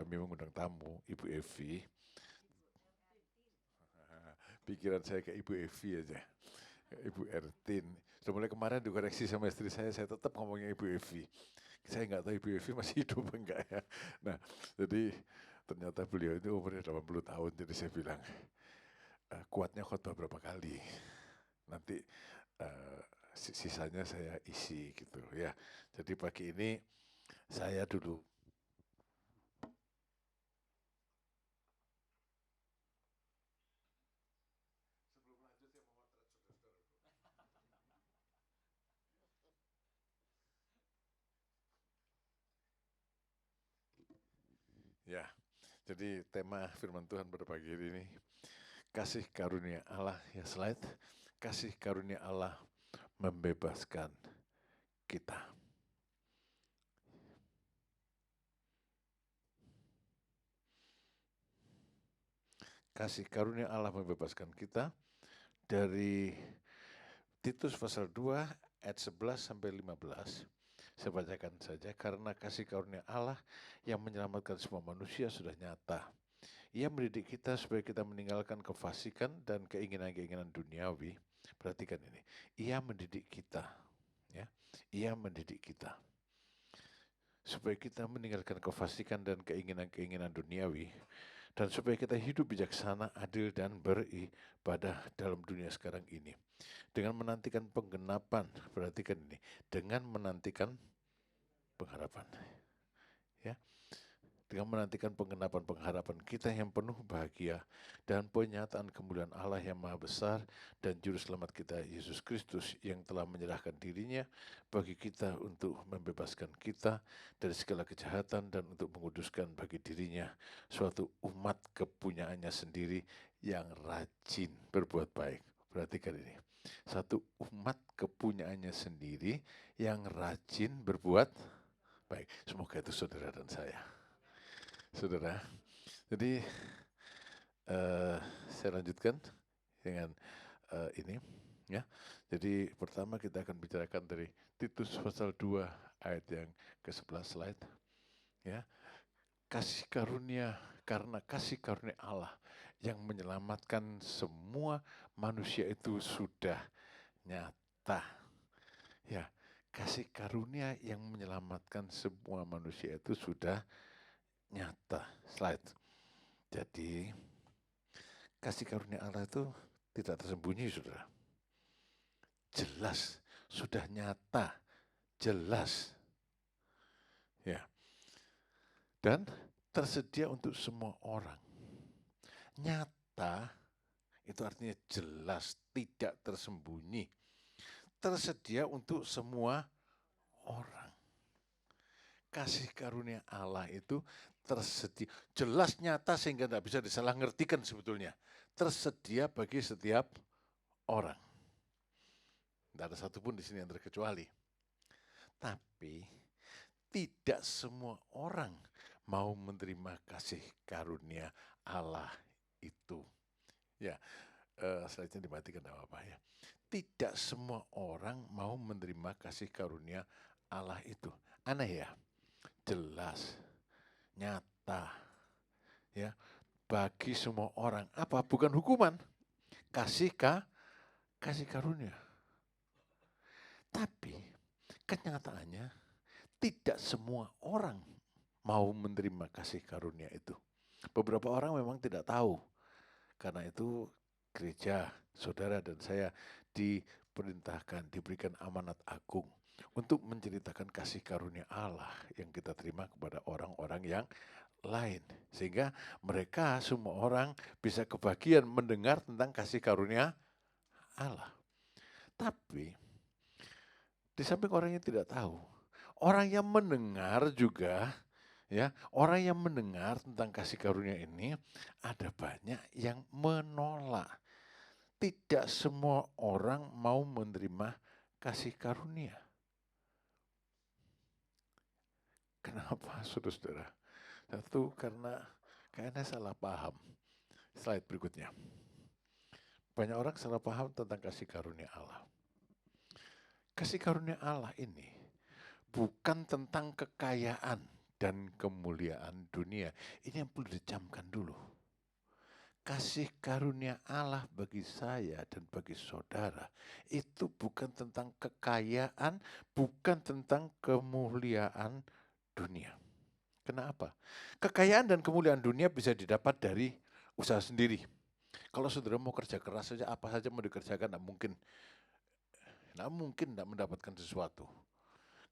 kami mengundang tamu, Ibu Evi. Pikiran saya ke Ibu Evi aja. Ibu Ertin. Sudah mulai kemarin dikoreksi sama istri saya tetap ngomongnya Ibu Evi. Saya nggak tahu Ibu Evi masih hidup enggak ya. Nah, jadi ternyata beliau itu umurnya 80 tahun, jadi saya bilang, kuatnya khotbah berapa kali. Nanti eh, sisanya saya isi gitu ya. Jadi pagi ini saya dulu. Sebelum lanjut saya memotret saudara-saudara. Ya, jadi tema firman Tuhan pada pagi ini, kasih karunia Allah, ya slide, kasih karunia Allah membebaskan kita. Kasih karunia Allah membebaskan kita dari Titus pasal 2 ayat 11 sampai 15. Saya bacakan saja, karena kasih karunia Allah yang menyelamatkan semua manusia sudah nyata. Ia mendidik kita supaya kita meninggalkan kefasikan dan keinginan-keinginan duniawi. Perhatikan ini, ia mendidik kita, ya, ia mendidik kita supaya kita meninggalkan kefasikan dan keinginan-keinginan duniawi, dan supaya kita hidup bijaksana, adil, dan beribadah dalam dunia sekarang ini. Dengan menantikan penggenapan, perhatikan ini, dengan menantikan pengharapan. Ya, dengan menantikan penggenapan pengharapan kita yang penuh bahagia dan penyataan kemuliaan Allah yang maha besar dan juru selamat kita Yesus Kristus yang telah menyerahkan dirinya bagi kita untuk membebaskan kita dari segala kejahatan dan untuk menguduskan bagi dirinya suatu umat kepunyaannya sendiri yang rajin berbuat baik. Perhatikan ini, satu umat kepunyaannya sendiri yang rajin berbuat baik. Semoga itu saudara dan saya. Saudara, jadi saya lanjutkan dengan ini, ya. Jadi pertama kita akan bicarakan dari Titus pasal 2 ayat yang ke-11 slide, ya. Kasih karunia, karena kasih karunia Allah yang menyelamatkan semua manusia itu sudah nyata. Ya, kasih karunia yang menyelamatkan semua manusia itu sudah nyata. Slide. Jadi kasih karunia Allah itu tidak tersembunyi, saudara. Jelas, sudah nyata, jelas. Ya. Dan tersedia untuk semua orang. Nyata itu artinya jelas, tidak tersembunyi. Tersedia untuk semua orang. Kasih karunia Allah itu tersedia, jelas, nyata, sehingga tidak bisa disalah ngertikan sebetulnya. Tersedia bagi setiap orang. Tidak ada satupun di sini yang terkecuali. Tapi tidak semua orang mau menerima kasih karunia Allah itu. Ya, slide-nya dimatikan, tidak apa-apa ya. Tidak semua orang mau menerima kasih karunia Allah itu. Aneh ya, jelas, nyata, ya, bagi semua orang. Apa? Bukan hukuman, kasih karunia. Tapi kenyataannya tidak semua orang mau menerima kasih karunia itu. Beberapa orang memang tidak tahu. Karena itu gereja, saudara dan saya diperintahkan, diberikan amanat agung untuk menceritakan kasih karunia Allah yang kita terima kepada orang-orang yang lain. Sehingga mereka semua orang bisa kebagian mendengar tentang kasih karunia Allah. Tapi di samping orang yang tidak tahu, orang yang mendengar juga, ya, orang yang mendengar tentang kasih karunia ini, ada banyak yang menolak. Tidak semua orang mau menerima kasih karunia. Kenapa, saudara-saudara? Satu, karena kayaknya salah paham. Slide berikutnya. Banyak orang salah paham tentang kasih karunia Allah. Kasih karunia Allah ini bukan tentang kekayaan, dan kemuliaan dunia. Ini yang perlu dicamkan dulu. Kasih karunia Allah bagi saya dan bagi saudara itu bukan tentang kekayaan, bukan tentang kemuliaan dunia. Kenapa? Kekayaan dan kemuliaan dunia bisa didapat dari usaha sendiri. Kalau saudara mau kerja keras saja, apa saja mau dikerjakan, tidak mungkin. Tidak mungkin tidak mendapatkan sesuatu.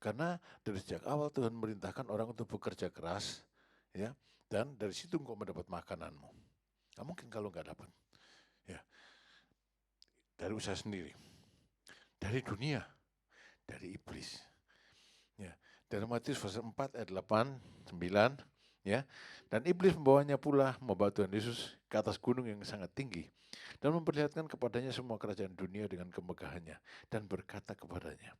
Karena dari sejak awal Tuhan merintahkan orang untuk bekerja keras, ya, dan dari situ engkau mendapat makananmu. Tidak mungkin kalau nggak dapat. Ya, dari usaha sendiri, dari dunia, dari iblis. Ya, dari Matius pasal 4 ayat 8, 9, ya. Dan iblis membawanya pula, membawa Tuhan Yesus ke atas gunung yang sangat tinggi dan memperlihatkan kepadanya semua kerajaan dunia dengan kemegahannya dan berkata kepadanya,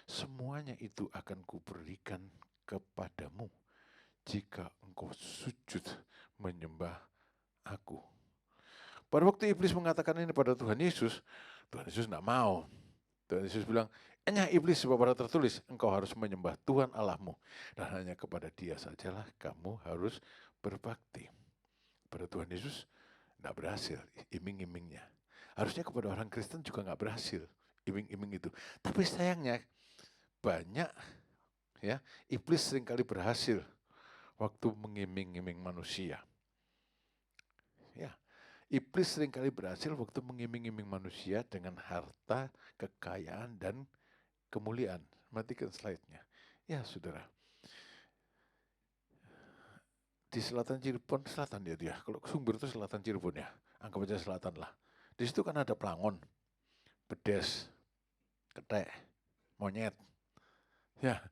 semuanya itu akan kuberikan kepadamu jika engkau sujud menyembah aku. Pada waktu iblis mengatakan ini pada Tuhan Yesus tidak mau. Tuhan Yesus bilang, hanya iblis sebab pada tertulis, engkau harus menyembah Tuhan Allahmu. Dan hanya kepada dia sajalah kamu harus berbakti. Pada Tuhan Yesus tidak berhasil iming-imingnya. Harusnya kepada orang Kristen juga nggak berhasil iming-iming itu. Tapi sayangnya banyak ya iblis seringkali berhasil waktu mengiming-iming manusia. Ya, iblis seringkali berhasil waktu mengiming-iming manusia dengan harta, kekayaan, dan kemuliaan. Matikan slide-nya. Ya, saudara. Di selatan Cirebon, selatan dia. Kalau Sumber itu selatan Cirebon ya. Anggap aja selatan lah. Di situ kan ada pelangon, bedes, ketek, monyet. Ya.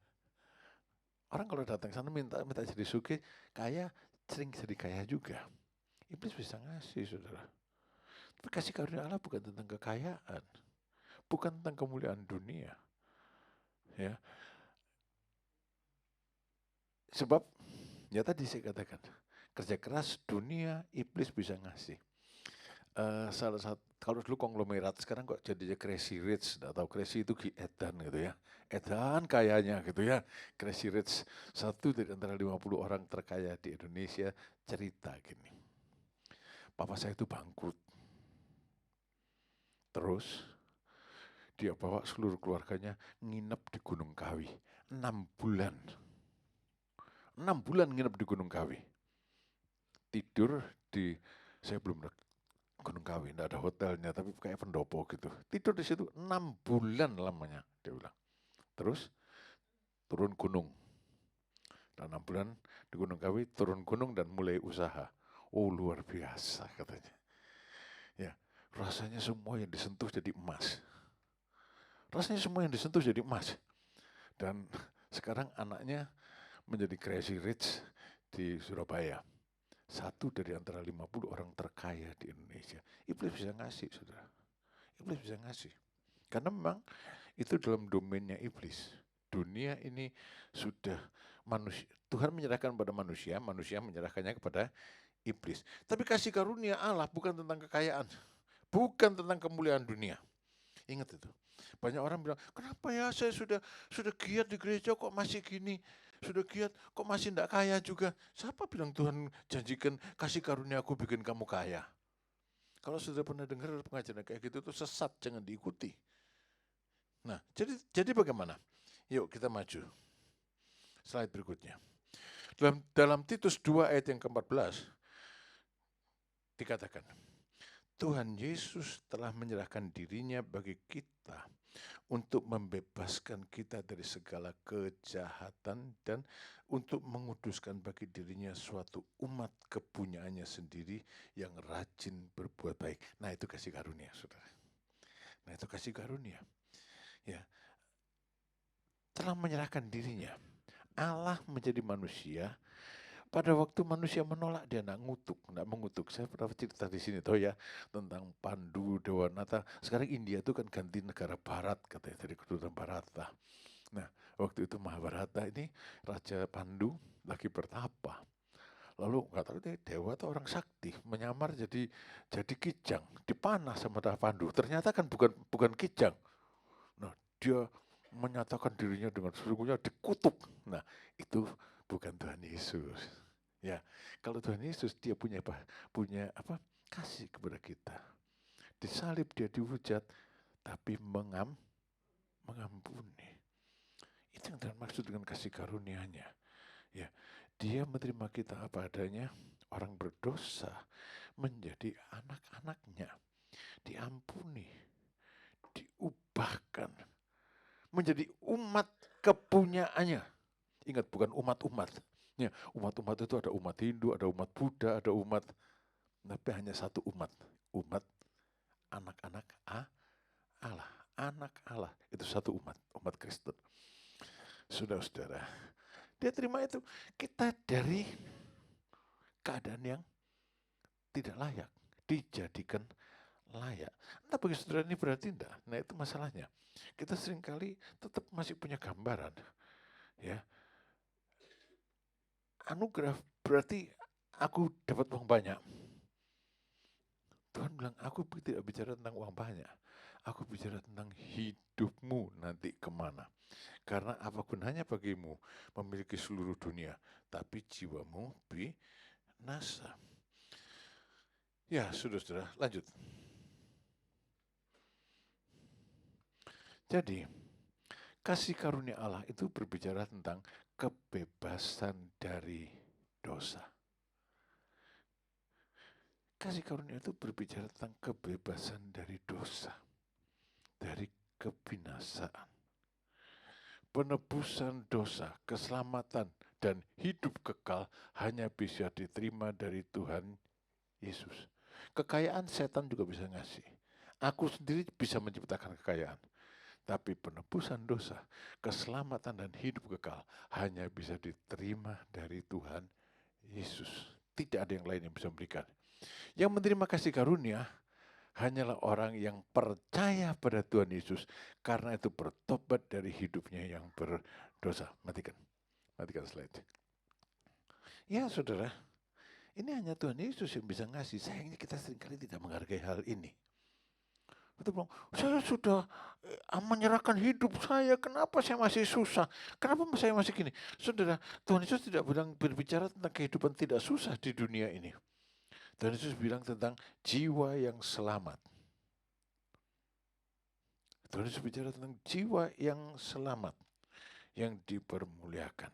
Orang kalau datang sana minta jadi sugih, kaya, sering jadi kaya juga. Iblis bisa ngasih, saudara. Tapi kasih karunia Allah bukan tentang kekayaan. Bukan tentang kemuliaan dunia. Ya. Sebab, ya tadi saya katakan, kerja keras dunia, iblis bisa ngasih. Salah satu, kalau dulu konglomerat, sekarang kok jadinya Crazy Rich, nggak tahu Crazy itu Edan gitu ya. Edan kayanya gitu ya. Crazy Rich, satu dari antara 50 orang terkaya di Indonesia, cerita gini. Papa saya itu bangkrut. Terus dia bawa seluruh keluarganya nginep di Gunung Kawi. 6 bulan. 6 bulan nginep di Gunung Kawi. Tidur di, saya belum Gunung Kawi, enggak ada hotelnya, tapi kayak pendopo gitu. Tidur di situ 6 bulan lamanya, dia bilang. Terus turun gunung. Dan 6 bulan di Gunung Kawi, turun gunung dan mulai usaha. Oh, luar biasa katanya. Ya, rasanya semua yang disentuh jadi emas. Rasanya semua yang disentuh jadi emas. Dan sekarang anaknya menjadi Crazy Rich di Surabaya. Satu dari antara 50 orang terkaya di Indonesia. Iblis bisa ngasih, saudara. Iblis bisa ngasih. Karena memang itu dalam domainnya iblis. Dunia ini sudah manusia. Tuhan menyerahkan pada manusia, manusia menyerahkannya kepada iblis. Tapi kasih karunia Allah bukan tentang kekayaan. Bukan tentang kemuliaan dunia. Ingat itu. Banyak orang bilang, kenapa ya saya sudah giat di gereja kok masih gini? Sudah giat, kok masih tidak kaya juga? Siapa bilang Tuhan janjikan kasih karunia aku bikin kamu kaya? Kalau sudah pernah dengar pengajaran kayak gitu itu sesat, jangan diikuti. Nah, jadi bagaimana? Yuk kita maju. Slide berikutnya. Dalam Titus 2 ayat yang ke-14 dikatakan, Tuhan Yesus telah menyerahkan dirinya bagi kita untuk membebaskan kita dari segala kejahatan dan untuk menguduskan bagi dirinya suatu umat kepunyaannya sendiri yang rajin berbuat baik. Nah, itu kasih karunia, saudara. Nah, itu kasih karunia. Ya, telah menyerahkan dirinya. Allah menjadi manusia. Pada waktu manusia menolak, dia tidak mengutuk. Saya pernah cerita di sini tuh ya tentang Pandu Dewanata. Sekarang India itu kan ganti negara Barat katanya dari kedudukan Bharata. Nah, waktu itu Mahabharata ini Raja Pandu lagi bertapa. Lalu nggak tahu deh dewa atau orang sakti menyamar jadi kijang, dipanah sama Pandu. Ternyata kan bukan kijang. Nah, dia menyatakan dirinya dengan sesungguhnya dikutuk. Nah, itu bukan Tuhan Yesus. Ya, kalau Tuhan Yesus dia punya apa? Kasih kepada kita. Disalib dia dihujat, tapi mengampuni. Itu yang Tuhan maksud dengan kasih karunia-Nya. Ya, dia menerima kita apa adanya, orang berdosa menjadi anak-anaknya, diampuni, diubahkan, menjadi umat kepunyaannya. Ingat, bukan umat-umat. Ya, umat-umat itu ada umat Hindu, ada umat Buddha, ada umat, tapi hanya satu umat. Umat anak-anak Allah. Anak Allah, itu satu umat, umat Kristen. Saudara-saudara, dia terima itu. Kita dari keadaan yang tidak layak, dijadikan layak. Entah bagi saudara ini berarti enggak. Nah itu masalahnya. Kita seringkali tetap masih punya gambaran. Ya, anugerah berarti aku dapat uang banyak. Tuhan bilang, aku tidak bicara tentang uang banyak. Aku bicara tentang hidupmu nanti kemana. Karena apa gunanya bagimu memiliki seluruh dunia, tapi jiwamu binasa. Ya, saudara-saudara, lanjut. Jadi, kasih karunia Allah itu berbicara tentang kebebasan dari dosa. Kasih karunia itu berbicara tentang kebebasan dari dosa, dari kebinasaan. Penebusan dosa, keselamatan, dan hidup kekal hanya bisa diterima dari Tuhan Yesus. Kekayaan setan juga bisa ngasih. Aku sendiri bisa menciptakan kekayaan. Tapi penebusan dosa, keselamatan, dan hidup kekal hanya bisa diterima dari Tuhan Yesus. Tidak ada yang lain yang bisa memberikan. Yang menerima kasih karunia hanyalah orang yang percaya pada Tuhan Yesus, karena itu bertobat dari hidupnya yang berdosa. Matikan slide. Ya saudara, ini hanya Tuhan Yesus yang bisa ngasih. Sayangnya kita seringkali tidak menghargai hal ini. Kita bilang, saya sudah menyerahkan hidup saya, kenapa saya masih susah? Kenapa saya masih gini? Saudara, Tuhan Yesus tidak berbicara tentang kehidupan tidak susah di dunia ini. Tuhan Yesus bilang tentang jiwa yang selamat. Tuhan Yesus bicara tentang jiwa yang selamat, yang dipermuliakan.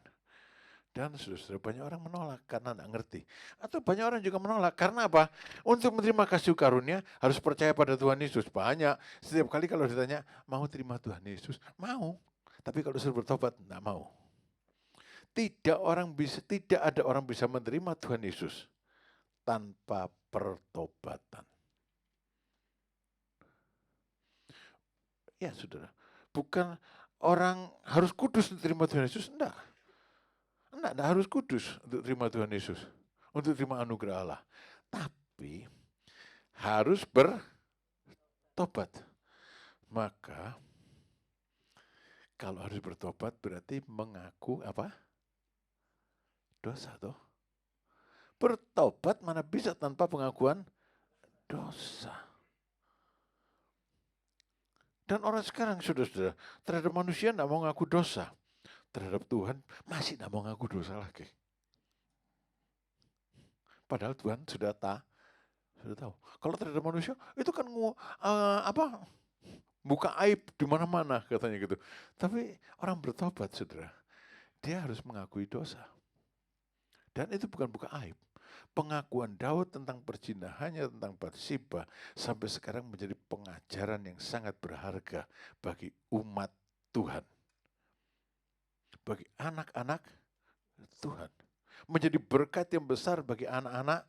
Dan saudara, banyak orang menolak karena tidak ngerti. Atau banyak orang juga menolak karena apa? Untuk menerima kasih karunia harus percaya pada Tuhan Yesus. Banyak. Setiap kali kalau ditanya, mau terima Tuhan Yesus? Mau. Tapi kalau suruh bertobat, tidak mau. Tidak ada orang bisa menerima Tuhan Yesus tanpa pertobatan. Ya saudara, bukan orang harus kudus untuk terima Tuhan Yesus, enggak. Enggak harus kudus untuk terima Tuhan Yesus, untuk terima anugerah Allah. Tapi harus bertobat. Maka kalau harus bertobat berarti mengaku apa? Dosa toh. Bertobat mana bisa tanpa pengakuan dosa. Dan orang sekarang sudah terhadap manusia tidak mau ngaku dosa. Terhadap Tuhan masih tidak mau ngaku dosa lagi. Padahal Tuhan sudah tahu. Kalau terhadap manusia itu kan buka aib di mana-mana katanya gitu. Tapi orang bertobat, saudara, dia harus mengakui dosa. Dan itu bukan buka aib. Pengakuan Daud tentang perzinahannya, tentang Batseba, sampai sekarang menjadi pengajaran yang sangat berharga bagi umat Tuhan. Bagi anak-anak Tuhan. Menjadi berkat yang besar bagi anak-anak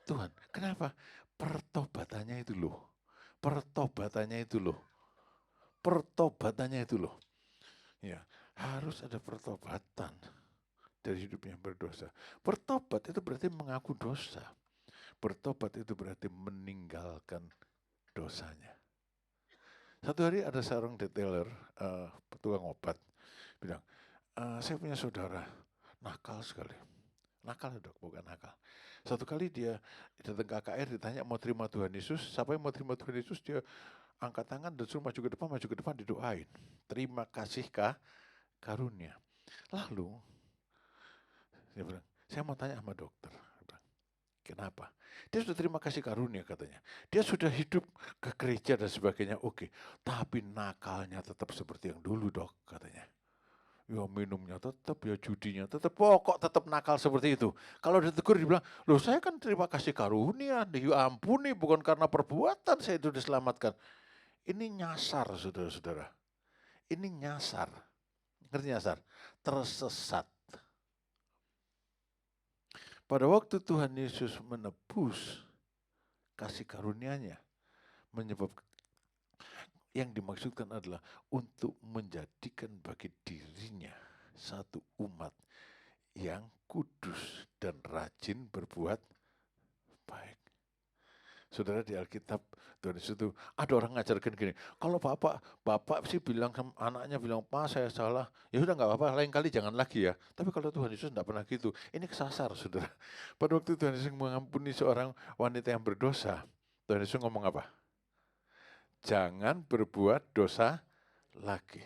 Tuhan. Kenapa? Pertobatannya itu loh. Pertobatannya itu loh. Pertobatannya itu loh. Ya, harus ada pertobatan dari hidup yang berdosa. Bertobat itu berarti mengaku dosa. Bertobat itu berarti meninggalkan dosanya. Satu hari ada seorang detailer, tukang obat, bilang, saya punya saudara, nakal sekali. Nakal dok, bukan nakal. Satu kali dia datang ke KKR, ditanya mau terima Tuhan Yesus, siapa yang mau terima Tuhan Yesus, dia angkat tangan dan suruh maju ke depan didoain. Terima kasih karunia. Lalu Dia bilang, saya mau tanya sama dokter. Dia bilang, kenapa? Dia sudah terima kasih karunia katanya. Dia sudah hidup ke gereja dan sebagainya, oke. Tapi nakalnya tetap seperti yang dulu dok, katanya. Ya minumnya tetap, ya judinya tetap, pokok tetap nakal seperti itu. Kalau ditegur dibilang, loh saya kan terima kasih karunia, diampuni bukan karena perbuatan saya itu diselamatkan. Ini nyasar saudara-saudara. Ini nyasar. Ngerti nyasar? Tersesat. Pada waktu Tuhan Yesus menebus kasih karunia-Nya, menyebabkan yang dimaksudkan adalah untuk menjadikan bagi dirinya satu umat yang kudus dan rajin berbuat baik. Saudara, di Alkitab Tuhan Yesus itu ada orang ngajarkan gini, kalau bapak sih bilang anaknya bilang, Pak saya salah, ya sudah nggak apa-apa, lain kali jangan lagi ya. Tapi kalau Tuhan Yesus tidak pernah gitu, ini kesasar saudara. Pada waktu Tuhan Yesus mengampuni seorang wanita yang berdosa, Tuhan Yesus ngomong apa? Jangan berbuat dosa lagi.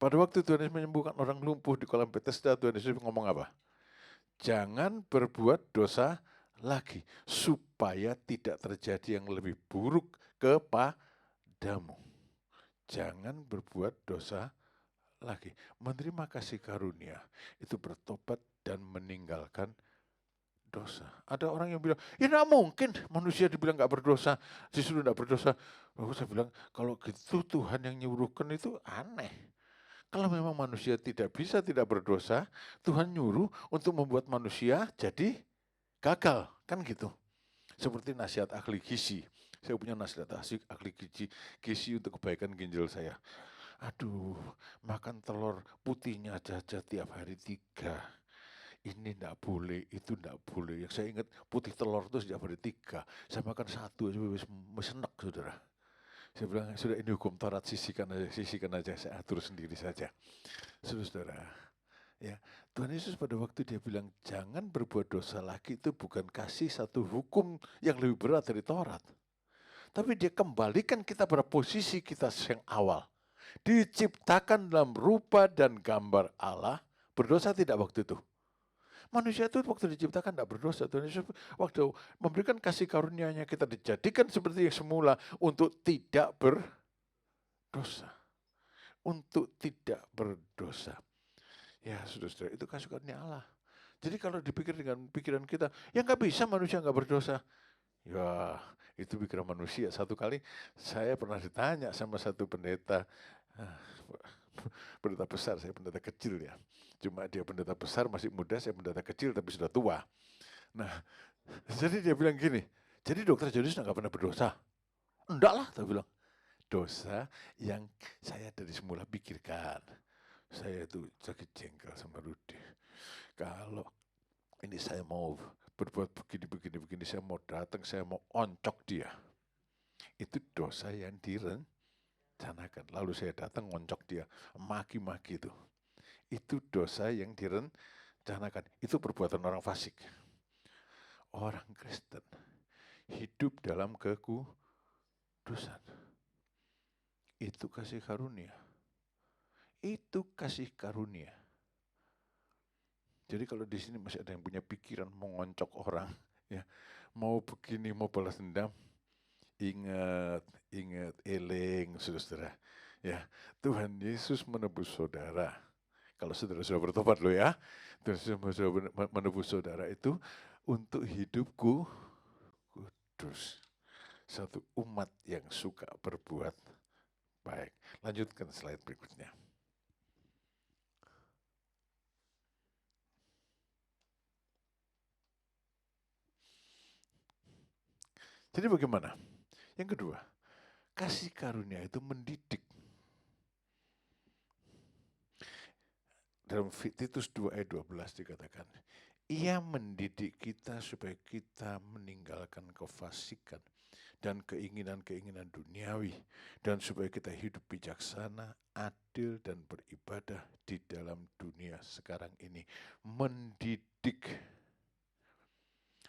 Pada waktu Tuhan Yesus menyembuhkan orang lumpuh di kolam Bethesda, Tuhan Yesus ngomong apa? Jangan berbuat dosa lagi, supaya tidak terjadi yang lebih buruk kepadamu. Jangan berbuat dosa lagi. Menerima kasih karunia, itu bertobat dan meninggalkan dosa. Ada orang yang bilang, ya tidak mungkin manusia dibilang nggak berdosa, disuruh nggak berdosa. Lalu saya bilang, kalau gitu Tuhan yang nyuruhkan itu aneh. Kalau memang manusia tidak bisa tidak berdosa, Tuhan nyuruh untuk membuat manusia jadi gagal, kan gitu. Seperti nasihat ahli gizi. Saya punya nasihat ahli gizi untuk kebaikan ginjal saya. Aduh, makan telur putihnya aja tiap hari 3. Ini enggak boleh, itu enggak boleh. Yang saya ingat putih telur itu setiap hari 3. Saya makan 1 aja, mesenek saudara. Saya bilang, sudah ini hukum Taurat, sisihkan aja, saya atur sendiri saja. Saudara, ya, Tuhan Yesus pada waktu dia bilang jangan berbuat dosa lagi, itu bukan kasih satu hukum yang lebih berat dari Taurat. Tapi dia kembalikan kita pada posisi kita yang awal. Diciptakan dalam rupa dan gambar Allah, berdosa tidak waktu itu? Manusia itu waktu diciptakan tidak berdosa. Tuhan Yesus waktu memberikan kasih karunia-Nya kita dijadikan seperti yang semula untuk tidak berdosa. Untuk tidak berdosa. Ya saudara-saudara, itu kasih karunia Allah. Jadi kalau dipikir dengan pikiran kita, ya nggak bisa manusia nggak berdosa. Ya itu pikiran manusia. Satu kali saya pernah ditanya sama satu pendeta, pendeta besar, saya pendeta kecil ya. Cuma dia pendeta besar masih muda, saya pendeta kecil tapi sudah tua. Nah, jadi dia bilang gini, jadi dokter Jonas nggak pernah berdosa? Enggak lah, dia bilang. Dosa yang saya dari semula pikirkan. Saya itu sakit jengkel sama Rudy. Kalau ini saya mau berbuat begini, saya mau datang, saya mau oncok dia. Itu dosa yang direncanakan. Lalu saya datang oncok dia, maki-maki itu. Itu dosa yang direncanakan. Itu perbuatan orang fasik. Orang Kristen hidup dalam kekudusan. Itu kasih karunia. Itu kasih karunia. Jadi kalau di sini masih ada yang punya pikiran mau ngoncok orang, ya, mau begini, mau balas dendam, ingat, eling, saudara. Ya, Tuhan Yesus menebus saudara. Kalau saudara sudah bertobat loh ya, Tuhan Yesus menebus saudara itu untuk hidupku kudus. Satu umat yang suka berbuat baik. Lanjutkan slide berikutnya. Jadi bagaimana? Yang kedua, kasih karunia itu mendidik. Dalam Titus 2 ayat 12 dikatakan, ia mendidik kita supaya kita meninggalkan kefasikan dan keinginan-keinginan duniawi, dan supaya kita hidup bijaksana, adil, dan beribadah di dalam dunia sekarang ini. Mendidik.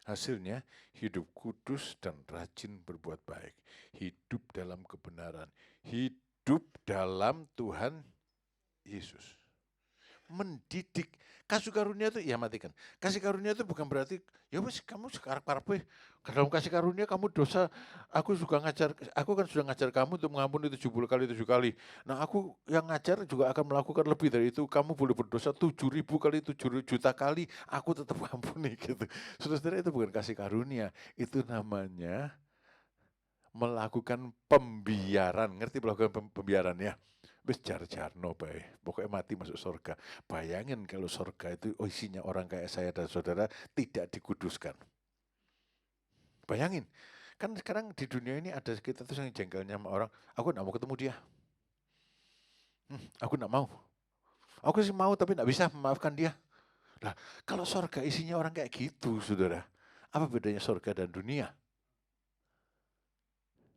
Hasilnya hidup kudus dan rajin berbuat baik. Hidup dalam kebenaran. Hidup dalam Tuhan Yesus. mendidik. Kasih karunia itu ya matikan. Kasih karunia itu bukan berarti ya wes kamu sekarang karpe dalam kasih karunia kamu dosa. Aku kan sudah ngajar kamu untuk mengampuni 70 kali 7 kali. Nah aku yang ngajar juga akan melakukan lebih dari itu. Kamu boleh berdosa 7.000 kali 7 juta kali, aku tetap ampuni gitu. Saudara, itu bukan kasih karunia, itu namanya melakukan pembiaran. Ngerti melakukan pembiaran ya? Wis jar-jarno bae. Pokoknya mati masuk surga. Bayangin kalau surga itu isinya orang kayak saya dan saudara tidak dikuduskan. Bayangin. Kan sekarang di dunia ini ada kita tuh yang jengkelnya sama orang, aku gak mau ketemu dia. Aku gak mau. Aku sih mau tapi gak bisa memaafkan dia. Nah, kalau surga isinya orang kayak gitu, saudara. Apa bedanya surga dan dunia?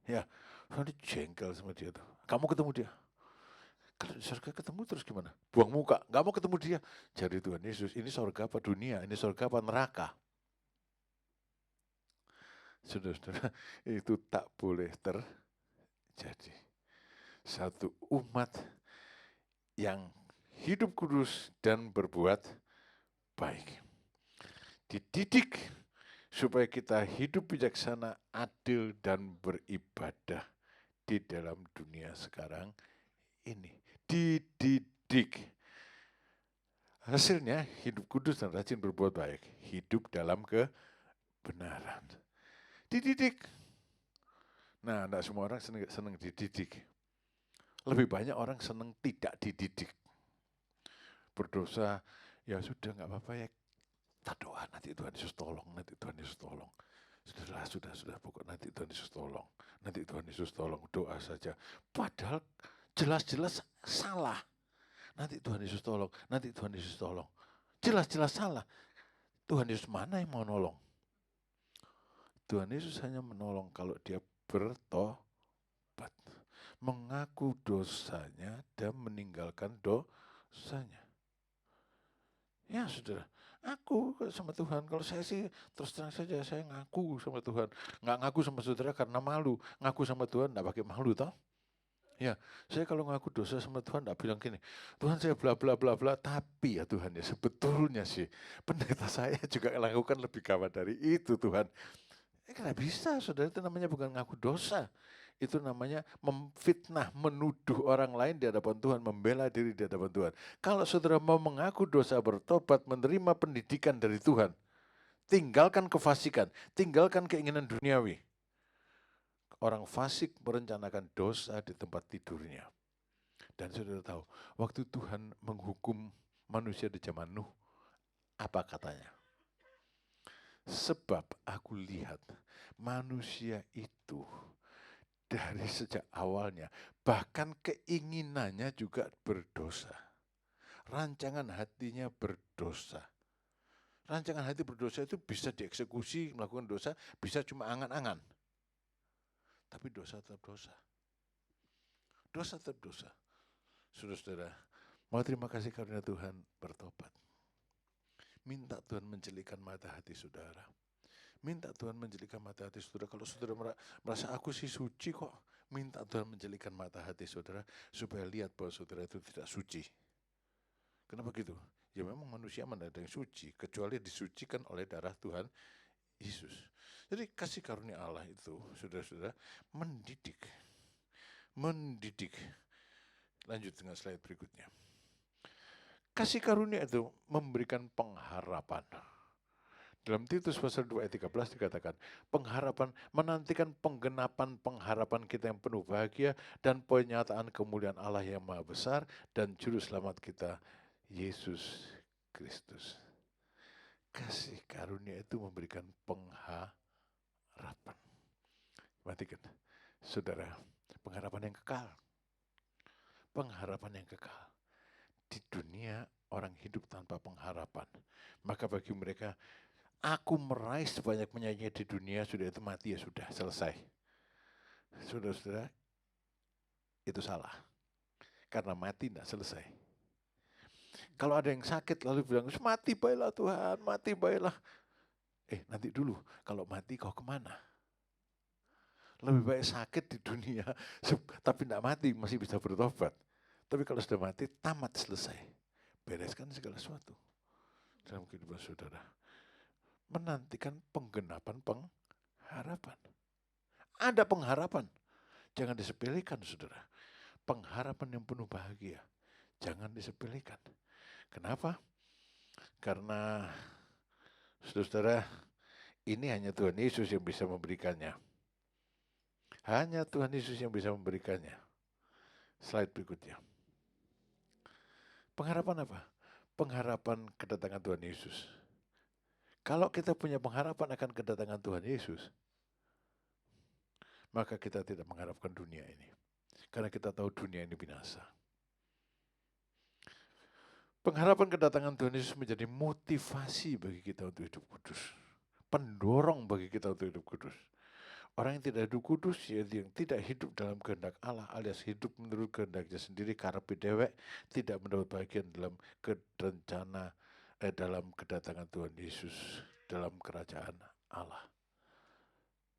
Ya, soalnya jengkel sama dia tuh. Kamu ketemu dia. Kalau di surga ketemu terus gimana? Buang muka, nggak mau ketemu dia. Jadi Tuhan Yesus, ini surga apa dunia? Ini surga apa neraka? Saudara-saudara, itu tak boleh terjadi. Satu umat yang hidup kudus dan berbuat baik. Dididik supaya kita hidup bijaksana, adil, dan beribadah di dalam dunia sekarang ini. Dididik. Hasilnya hidup kudus dan rajin berbuat baik. Hidup dalam kebenaran. Dididik. Nah, tidak semua orang senang dididik. Lebih banyak orang senang tidak dididik. Berdosa, ya sudah nggak apa-apa ya. Kita doa, nanti Tuhan Yesus tolong, nanti Tuhan Yesus tolong. Sudah, pokok nanti Tuhan Yesus tolong. Nanti Tuhan Yesus tolong, doa saja. Padahal jelas-jelas salah. Nanti Tuhan Yesus tolong, nanti Tuhan Yesus tolong. Jelas-jelas salah. Tuhan Yesus mana yang mau nolong? Tuhan Yesus hanya menolong kalau dia bertobat. Mengaku dosanya dan meninggalkan dosanya. Ya saudara, aku sama Tuhan. Kalau saya sih terus terang saja saya ngaku sama Tuhan. Nggak ngaku sama saudara karena malu. Ngaku sama Tuhan nggak pakai malu toh. Ya, saya kalau ngaku dosa sama Tuhan nggak bilang gini, Tuhan saya bla bla bla bla, tapi ya Tuhan ya sebetulnya sih pendeta saya juga lakukan lebih gawat dari itu Tuhan. Nggak bisa, saudara, itu namanya bukan ngaku dosa. Itu namanya memfitnah, menuduh orang lain di hadapan Tuhan, membela diri di hadapan Tuhan. Kalau saudara mau mengaku dosa, bertobat, menerima pendidikan dari Tuhan, tinggalkan kefasikan, tinggalkan keinginan duniawi. Orang fasik merencanakan dosa di tempat tidurnya. Dan saudara tahu, waktu Tuhan menghukum manusia di zaman Nuh, apa katanya? Sebab aku lihat manusia itu dari sejak awalnya, bahkan keinginannya juga berdosa. Rancangan hatinya berdosa. Rancangan hati berdosa itu bisa dieksekusi, melakukan dosa, bisa cuma angan-angan. Tapi dosa tetap dosa. Dosa tetap dosa. Saudara-saudara, mau terima kasih karena Tuhan, bertobat. Minta Tuhan menjelikan mata hati saudara. Minta Tuhan menjelikan mata hati saudara. Kalau saudara merasa aku sih suci kok, minta Tuhan menjelikan mata hati saudara supaya lihat bahwa saudara itu tidak suci. Kenapa gitu? Ya memang manusia mana ada yang suci, kecuali disucikan oleh darah Tuhan Yesus. Jadi kasih karunia Allah itu, saudara-saudara, mendidik. Mendidik. Lanjut dengan slide berikutnya. Kasih karunia itu memberikan pengharapan. Dalam Titus pasal 2 ayat 13 dikatakan, pengharapan, menantikan penggenapan pengharapan kita yang penuh bahagia dan penyataan kemuliaan Allah yang maha besar dan juru selamat kita, Yesus Kristus. Kasih karunia itu memberikan pengharapan. Perhatikan, saudara, pengharapan yang kekal. Pengharapan yang kekal. Di dunia orang hidup tanpa pengharapan. Maka bagi mereka, aku meraih sebanyak-banyaknya di dunia, sudah itu mati ya sudah, selesai. Saudara-saudara, itu salah. Karena mati tidak selesai. Kalau ada yang sakit lalu bilang, mati baiklah Tuhan, mati baiklah. Nanti dulu, kalau mati kau kemana? Lebih baik sakit di dunia, tapi tidak mati, masih bisa bertobat. Tapi kalau sudah mati, tamat selesai. bereskan segala sesuatu dalam kehidupan saudara. Menantikan penggenapan pengharapan. Ada pengharapan, jangan disepelekan saudara. Pengharapan yang penuh bahagia, jangan disepelekan. Kenapa? Karena saudara, ini hanya Tuhan Yesus yang bisa memberikannya. Hanya Tuhan Yesus yang bisa memberikannya. Slide berikutnya. Pengharapan apa? Pengharapan kedatangan Tuhan Yesus. Kalau kita punya pengharapan akan kedatangan Tuhan Yesus, maka kita tidak mengharapkan dunia ini. Karena kita tahu dunia ini binasa. Pengharapan kedatangan Tuhan Yesus menjadi motivasi bagi kita untuk hidup kudus. Pendorong bagi kita untuk hidup kudus. Orang yang tidak hidup kudus, yaitu yang tidak hidup dalam kehendak Allah, alias hidup menurut kehendaknya sendiri, karepe dewek, tidak mendapat bagian dalam dalam kedatangan Tuhan Yesus, dalam kerajaan Allah.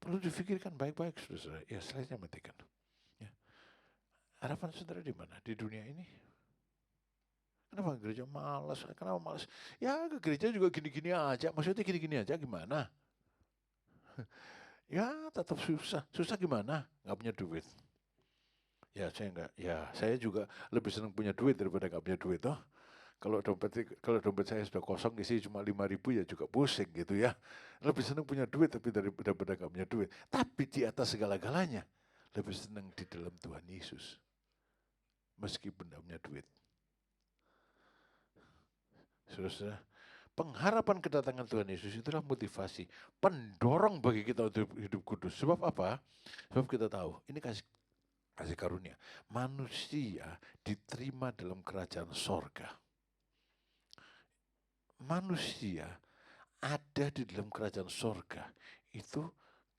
Perlu difikirkan baik-baik, saudara. Ya, slide-nya matikan. Ya. Harapan saudara di mana? Di dunia ini? Kenapa gereja malas? Kenapa malas? Ya ke gereja juga gini-gini aja. Maksudnya gini-gini aja gimana? Ya tetap susah. Susah gimana? Nggak punya duit. Ya saya juga lebih senang punya duit daripada nggak punya duit toh. Kalau dompet saya sudah kosong isi cuma 5.000 ya juga pusing gitu ya. Lebih senang punya duit tapi daripada nggak punya duit. Tapi di atas segala-galanya lebih senang di dalam Tuhan Yesus. Meskipun tidak punya duit. Saudara, pengharapan kedatangan Tuhan Yesus itulah motivasi, pendorong bagi kita untuk hidup kudus. Sebab apa? Sebab kita tahu, ini kasih karunia. Manusia diterima dalam kerajaan sorga. Manusia ada di dalam kerajaan sorga. Itu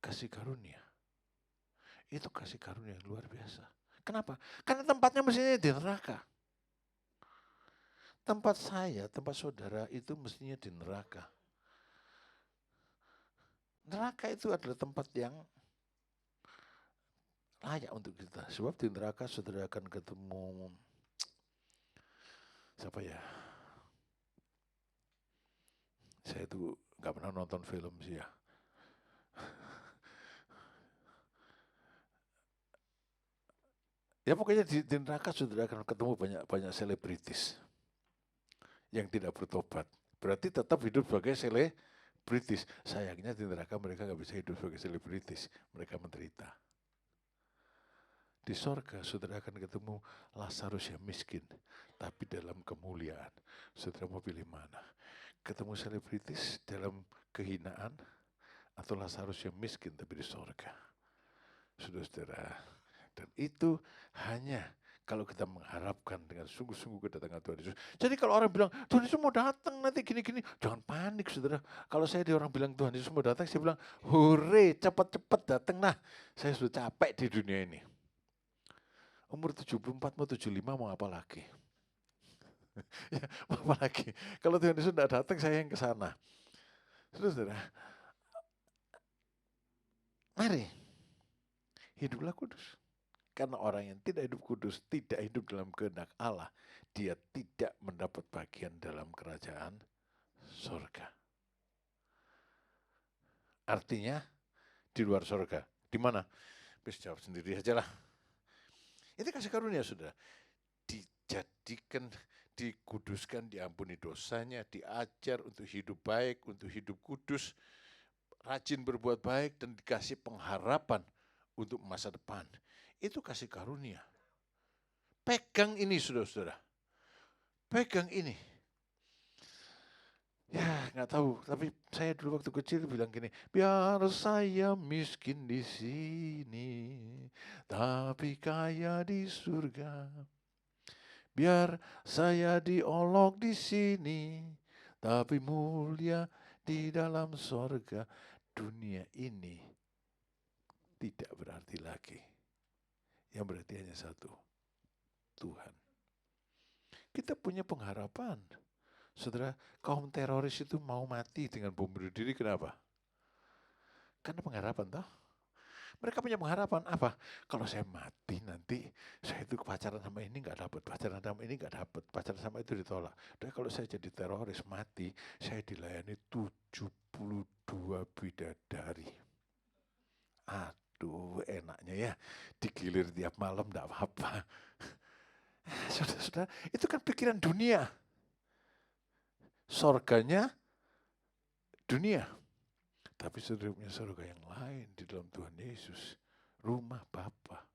kasih karunia. Itu kasih karunia yang luar biasa. Kenapa? Karena tempatnya mestinya di neraka. Tempat saya, tempat saudara itu mestinya di neraka. Neraka itu adalah tempat yang layak untuk kita. Sebab di neraka saudara akan ketemu siapa ya? Saya itu nggak pernah nonton film sih ya. Ya pokoknya di neraka saudara akan ketemu banyak selebritis yang tidak bertobat. Berarti tetap hidup sebagai selebritis. Sayangnya di neraka mereka nggak bisa hidup sebagai selebritis. Mereka menderita. Di sorga saudara akan ketemu Lazarus yang miskin, tapi dalam kemuliaan. Saudara mau pilih mana? Ketemu selebritis dalam kehinaan atau Lazarus yang miskin tapi di sorga. Saudara, dan itu hanya kalau kita mengharapkan dengan sungguh-sungguh kedatangan Tuhan Yesus. Jadi kalau orang bilang, Tuhan Yesus mau datang nanti gini-gini, jangan panik saudara. Kalau saya di orang bilang Tuhan Yesus mau datang, saya bilang, hore, cepat-cepat datang. Nah, saya sudah capek di dunia ini. Umur 74 mau 75 mau apa lagi? Ya, mau apa lagi? Kalau Tuhan Yesus tidak datang, saya yang ke sana. Saudara, mari hiduplah kudus. Karena orang yang tidak hidup kudus, tidak hidup dalam kehendak Allah, dia tidak mendapat bagian dalam kerajaan surga. Artinya di luar surga. Di mana? Bisa jawab sendiri aja lah. Itu kasih karunia saudara. Dijadikan, dikuduskan, diampuni dosanya, diajar untuk hidup baik, untuk hidup kudus, rajin berbuat baik, dan dikasih pengharapan untuk masa depan. Itu kasih karunia. Pegang ini saudara-saudara. Pegang ini. Ya nggak tahu, tapi saya dulu waktu kecil bilang gini, biar saya miskin di sini, tapi kaya di surga. Biar saya diolok di sini, tapi mulia di dalam sorga. Dunia ini tidak berarti lagi. Yang berarti hanya satu, Tuhan. Kita punya pengharapan. Saudara, kaum teroris itu mau mati dengan bom bunuh diri, kenapa? Karena pengharapan toh. Mereka punya pengharapan apa? Kalau saya mati nanti, saya itu pacaran sama ini nggak dapat, pacaran sama ini nggak dapat, pacaran sama itu ditolak. Dan kalau saya jadi teroris mati, saya dilayani 72 bidadari. Aduh, enaknya ya, digilir tiap malam nggak apa-apa. Saudara-saudara, itu kan pikiran dunia. Sorganya dunia. Tapi saudara punya surga yang lain di dalam Tuhan Yesus. Rumah Bapa.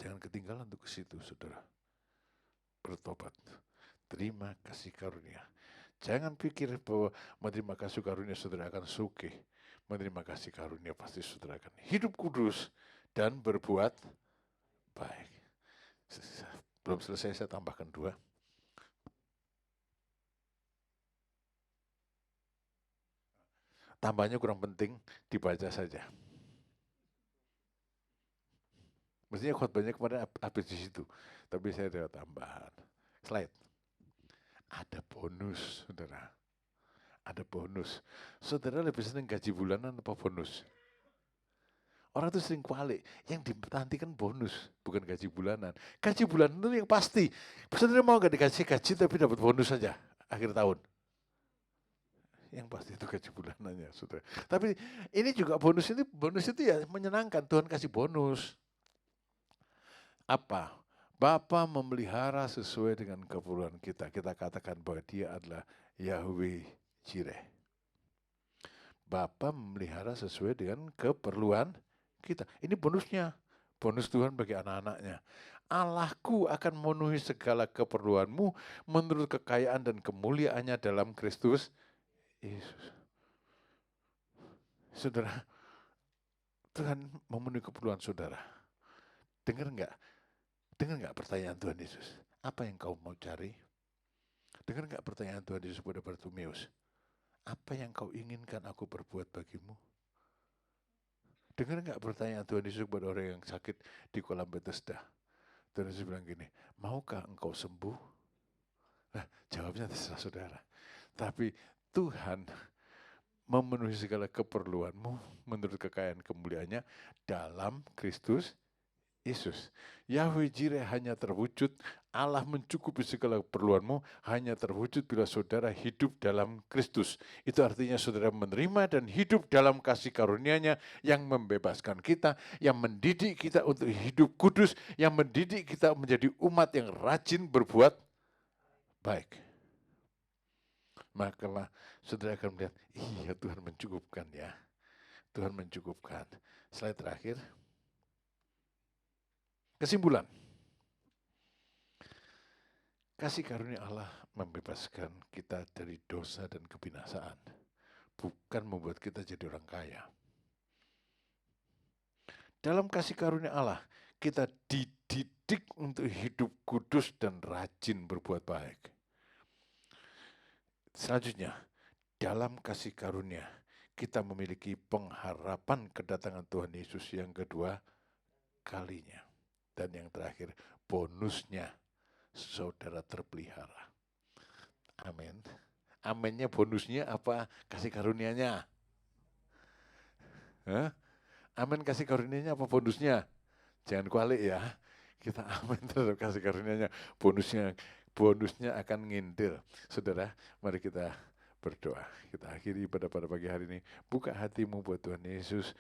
Jangan ketinggalan untuk ke situ, saudara. Bertobat. Terima kasih karunia. Jangan pikir bahwa menerima kasih karunia saudara akan sugih. Menerima kasih karunia pasti saudara akan hidup kudus dan berbuat baik. Belum selesai, saya tambahkan 2. Tambahnya kurang penting, dibaca saja. Mestinya khotbahnya kemarin habis di situ, tapi saya ada tambahan. Slide. Ada bonus, saudara. Ada bonus. Saudara lebih senang gaji bulanan apa bonus? Orang itu sering kualik, yang ditantikan bonus, bukan gaji bulanan. Gaji bulanan itu yang pasti. Saudara mau nggak dikasih gaji tapi dapat bonus saja akhir tahun? Yang pasti itu gaji bulanannya, saudara. Tapi ini juga bonus itu ya menyenangkan. Tuhan kasih bonus. Apa? Bapa memelihara sesuai dengan keperluan kita. Kita katakan bahwa dia adalah Yahweh Jireh. Bapa memelihara sesuai dengan keperluan kita. Ini bonusnya. Bonus Tuhan bagi anak-anaknya. Allahku akan memenuhi segala keperluanmu menurut kekayaan dan kemuliaannya dalam Kristus Yesus. Saudara, Tuhan memenuhi keperluan saudara. Dengar nggak pertanyaan Tuhan Yesus? Apa yang kau mau cari? Dengar nggak pertanyaan Tuhan Yesus kepada Bartimeus? Apa yang kau inginkan aku berbuat bagimu? Dengar nggak pertanyaan Tuhan Yesus kepada orang yang sakit di kolam Bethesda? Tuhan Yesus bilang gini, maukah engkau sembuh? Nah, jawabnya terserah saudara. Tapi Tuhan memenuhi segala keperluanmu menurut kekayaan kemuliaannya dalam Kristus Yesus. Yahweh Jireh hanya terwujud, Allah mencukupi segala keperluanmu hanya terwujud bila saudara hidup dalam Kristus. Itu artinya saudara menerima dan hidup dalam kasih karunia-Nya yang membebaskan kita, yang mendidik kita untuk hidup kudus, yang mendidik kita menjadi umat yang rajin berbuat baik. Maka saudara akan melihat, iya Tuhan mencukupkan ya. Tuhan mencukupkan. Slide terakhir. Kesimpulan. Kasih karunia Allah membebaskan kita dari dosa dan kebinasaan. Bukan membuat kita jadi orang kaya. Dalam kasih karunia Allah, kita dididik untuk hidup kudus dan rajin berbuat baik. Selanjutnya, dalam kasih karunia, kita memiliki pengharapan kedatangan Tuhan Yesus yang kedua kalinya. Dan yang terakhir, bonusnya saudara terpelihara. Amin. Aminnya bonusnya apa? Kasih karunianya. Hah? Amin kasih karunianya apa bonusnya? Jangan kualik ya. Kita amin terhadap kasih karunianya. Bonusnya akan ngintil. Saudara, mari kita berdoa. Kita akhiri pada pagi hari ini. Buka hatimu buat Tuhan Yesus.